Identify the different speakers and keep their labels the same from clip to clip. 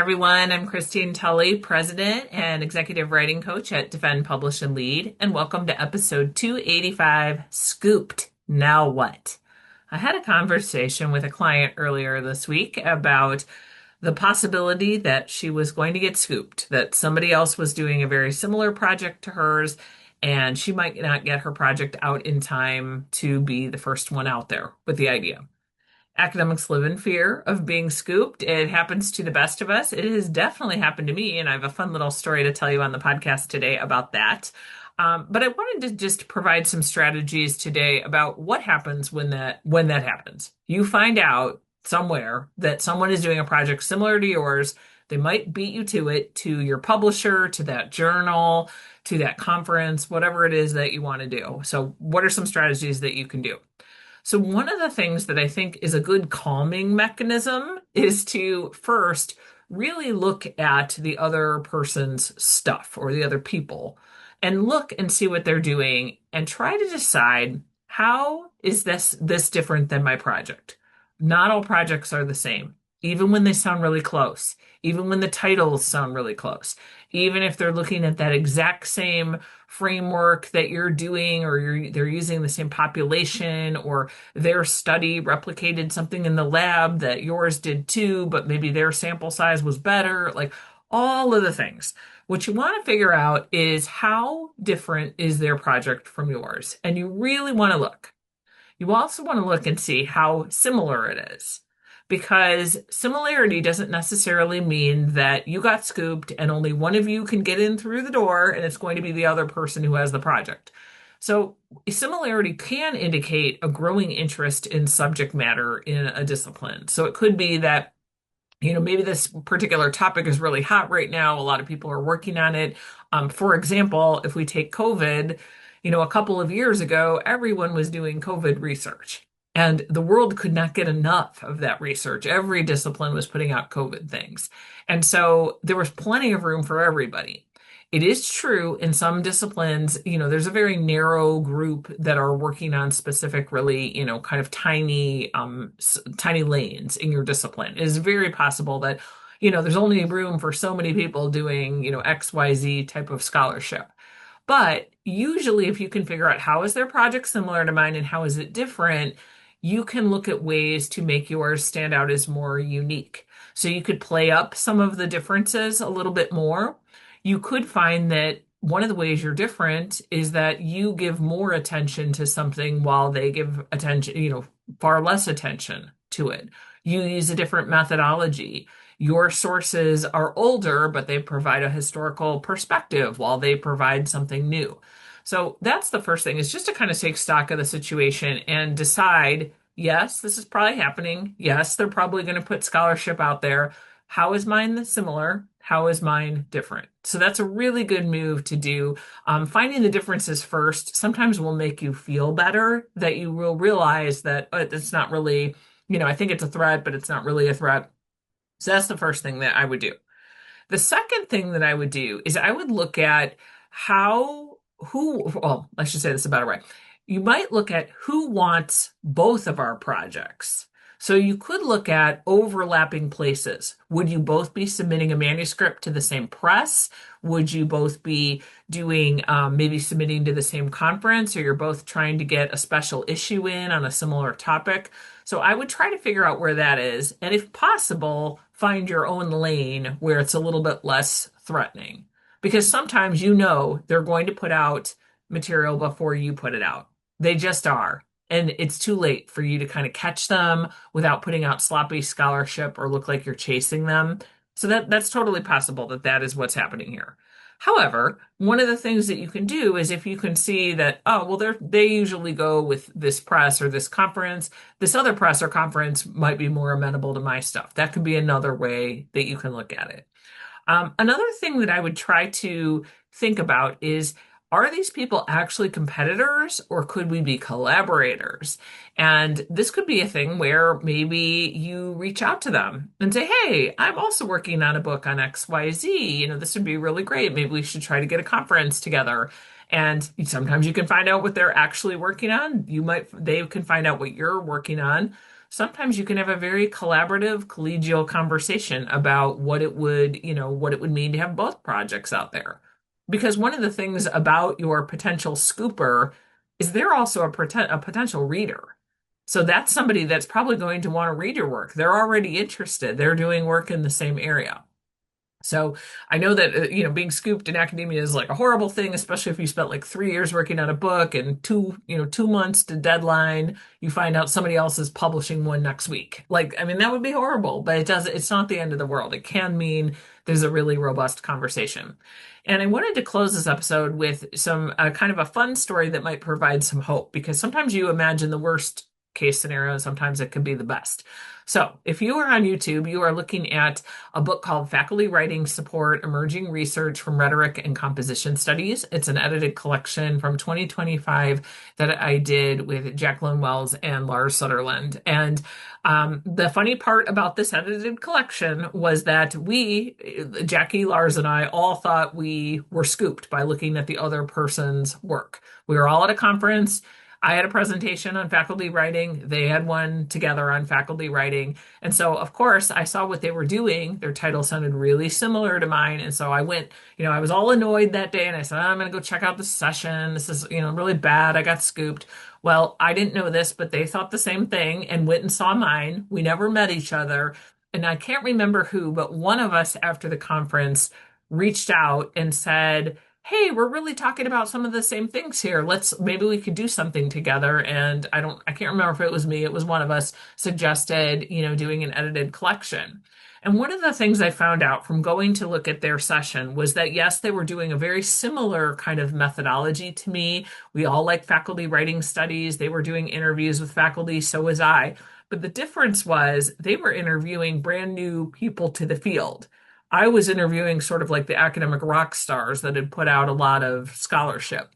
Speaker 1: everyone. I'm Christine Tulley, President and Executive Writing Coach at Defend, Publish, and Lead, and welcome to episode 285, Scooped. Now what? I had a conversation with a client earlier this week about the possibility that she was going to get scooped, that somebody else was doing a very similar project to hers, and she might not get her project out in time to be the first one out there with the idea. Academics live in fear of being scooped. It happens to the best of us. It has definitely happened to me, and I have a fun little story to tell you on the podcast today about that. But I wanted to just provide some strategies today about what happens when that happens. You find out somewhere that someone is doing a project similar to yours. They might beat you to it, to your publisher, to that journal, to that conference, whatever it is that you want to do. So what are some strategies that you can do? So one of the things that I think is a good calming mechanism is to first really look at the other person's stuff or the other people and look and see what they're doing and try to decide, how is this different than my project? Not all projects are the same, even when they sound really close, even when the titles sound really close, even if they're looking at that exact same framework that you're doing, or they're using the same population, or their study replicated something in the lab that yours did too, but maybe their sample size was better, like all of the things. What you want to figure out is, how different is their project from yours? And you really want to look. You also want to look and see how similar it is, because similarity doesn't necessarily mean that you got scooped and only one of you can get in through the door and it's going to be the other person who has the project. So similarity can indicate a growing interest in subject matter in a discipline. So it could be that, maybe this particular topic is really hot right now. A lot of people are working on it. For example, if we take COVID, a couple of years ago, everyone was doing COVID research. And the world could not get enough of that research. Every discipline was putting out COVID things. And so there was plenty of room for everybody. It is true in some disciplines, there's a very narrow group that are working on specific, really, kind of tiny lanes in your discipline. It is very possible that, there's only room for so many people doing, XYZ type of scholarship. But usually if you can figure out, how is their project similar to mine and how is it different, you can look at ways to make yours stand out as more unique. So you could play up some of the differences a little bit more. You could find that one of the ways you're different is that you give more attention to something while they give attention, far less attention to it. You use a different methodology. Your sources are older, but they provide a historical perspective while they provide something new. So that's the first thing, is just to kind of take stock of the situation and decide, yes, this is probably happening. Yes, they're probably going to put scholarship out there. How is mine similar? How is mine different? So that's a really good move to do. Finding the differences first sometimes will make you feel better, that you will realize that it's not really, I think it's a threat, but it's not really a threat. So that's the first thing that I would do. The second thing that I would do is I would look at I should say this a better way. You might look at who wants both of our projects. So you could look at overlapping places. Would you both be submitting a manuscript to the same press? Would you both be doing, maybe submitting to the same conference, or you're both trying to get a special issue in on a similar topic? So I would try to figure out where that is. And if possible, find your own lane where it's a little bit less threatening. Because sometimes they're going to put out material before you put it out. They just are. And it's too late for you to kind of catch them without putting out sloppy scholarship or look like you're chasing them. So that's totally possible that is what's happening here. However, one of the things that you can do is, if you can see that, they usually go with this press or this conference, this other press or conference might be more amenable to my stuff. That could be another way that you can look at it. Another thing that I would try to think about is, are these people actually competitors, or could we be collaborators? And this could be a thing where maybe you reach out to them and say, hey, I'm also working on a book on XYZ. This would be really great. Maybe we should try to get a conference together. And sometimes you can find out what they're actually working on. They can find out what you're working on. sometimes you can have a very collaborative, collegial conversation about what it would, what it would mean to have both projects out there. Because one of the things about your potential scooper is they're also a potential reader. So that's somebody that's probably going to want to read your work. They're already interested. They're doing work in the same area. So I know that being scooped in academia is like a horrible thing, especially if you spent like 3 years working on a book and 2 months to deadline, you find out somebody else is publishing one next week. Like, I mean, that would be horrible, but it's not the end of the world. It can mean there's a really robust conversation. And I wanted to close this episode with some kind of a fun story that might provide some hope, because sometimes you imagine the worst case scenario, and sometimes it could be the best. So, if you are on YouTube, you are looking at a book called Faculty Writing Support Emerging Research from Rhetoric and Composition Studies. It's an edited collection from 2025 that I did with Jacqueline Wells and Lars Sutherland. And the funny part about this edited collection was that Jackie, Lars, and I all thought we were scooped by looking at the other person's work. We were all at a conference. I had a presentation on faculty writing. They had one together on faculty writing. And so, of course, I saw what they were doing. Their title sounded really similar to mine. And so I went, I was all annoyed that day and I said, I'm going to go check out the session. This is, really bad. I got scooped. Well, I didn't know this, but they thought the same thing and went and saw mine. We never met each other. And I can't remember who, but one of us after the conference reached out and said, hey, we're really talking about some of the same things here. Maybe we could do something together. And I can't remember if it was me, it was one of us suggested, doing an edited collection. And one of the things I found out from going to look at their session was that, yes, they were doing a very similar kind of methodology to me. We all like faculty writing studies. They were doing interviews with faculty, so was I. But the difference was they were interviewing brand new people to the field. I was interviewing sort of like the academic rock stars that had put out a lot of scholarship.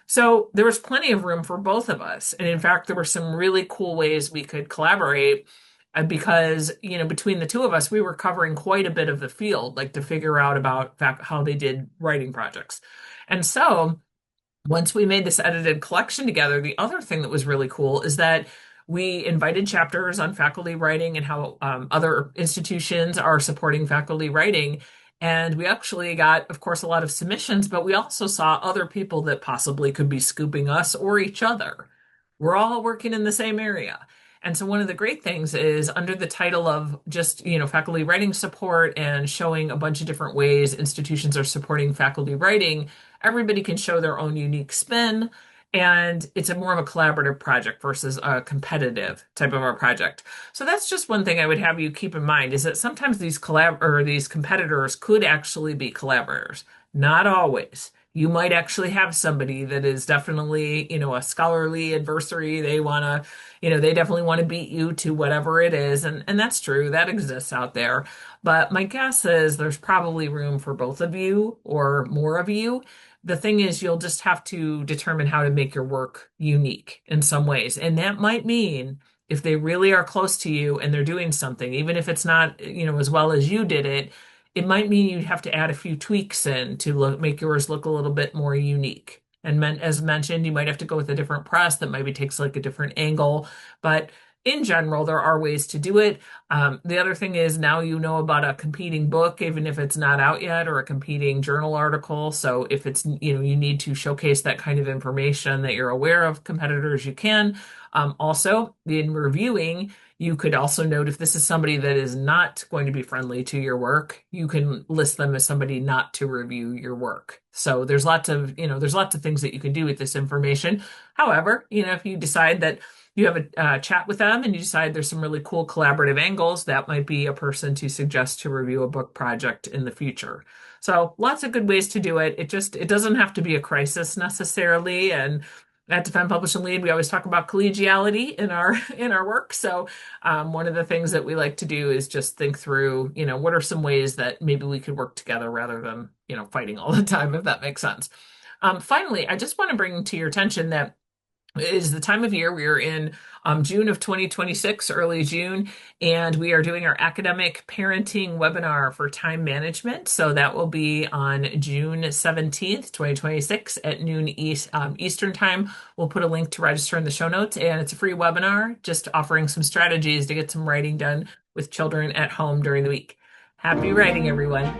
Speaker 1: So there was plenty of room for both of us. And in fact, there were some really cool ways we could collaborate because, between the two of us, we were covering quite a bit of the field, like to figure out about how they did writing projects. And so once we made this edited collection together, the other thing that was really cool is that we invited chapters on faculty writing and how other institutions are supporting faculty writing. And we actually got, of course, a lot of submissions, but we also saw other people that possibly could be scooping us or each other. We're all working in the same area. And so one of the great things is under the title of just, faculty writing support and showing a bunch of different ways institutions are supporting faculty writing, everybody can show their own unique spin. And it's a more of a collaborative project versus a competitive type of a project. So that's just one thing I would have you keep in mind is that sometimes these competitors could actually be collaborators. Not always. You might actually have somebody that is definitely, a scholarly adversary. They definitely want to beat you to whatever it is. And that's true. That exists out there. But my guess is there's probably room for both of you or more of you. The thing is, you'll just have to determine how to make your work unique in some ways. And that might mean if they really are close to you and they're doing something, even if it's not, as well as you did it, it might mean you'd have to add a few tweaks in to make yours look a little bit more unique. And as mentioned, you might have to go with a different press that maybe takes like a different angle. But in general, there are ways to do it. The other thing is now you know about a competing book, even if it's not out yet, or a competing journal article. So if it's, you need to showcase that kind of information that you're aware of competitors, you can. Also, in reviewing, you could also note if this is somebody that is not going to be friendly to your work, you can list them as somebody not to review your work. So there's lots of things that you can do with this information. However, if you decide that you have a chat with them and you decide there's some really cool collaborative angles, that might be a person to suggest to review a book project in the future. So lots of good ways to do it. It doesn't have to be a crisis necessarily. And at Defend, Publish, and Lead, we always talk about collegiality in our work. So one of the things that we like to do is just think through, what are some ways that maybe we could work together rather than, fighting all the time, if that makes sense. Finally, I just want to bring to your attention that It is the time of year. We are in June of 2026, early June, and we are doing our academic parenting webinar for time management. So that will be on June 17th, 2026 at noon Eastern time. We'll put a link to register in the show notes, and it's a free webinar just offering some strategies to get some writing done with children at home during the week. Happy writing, everyone.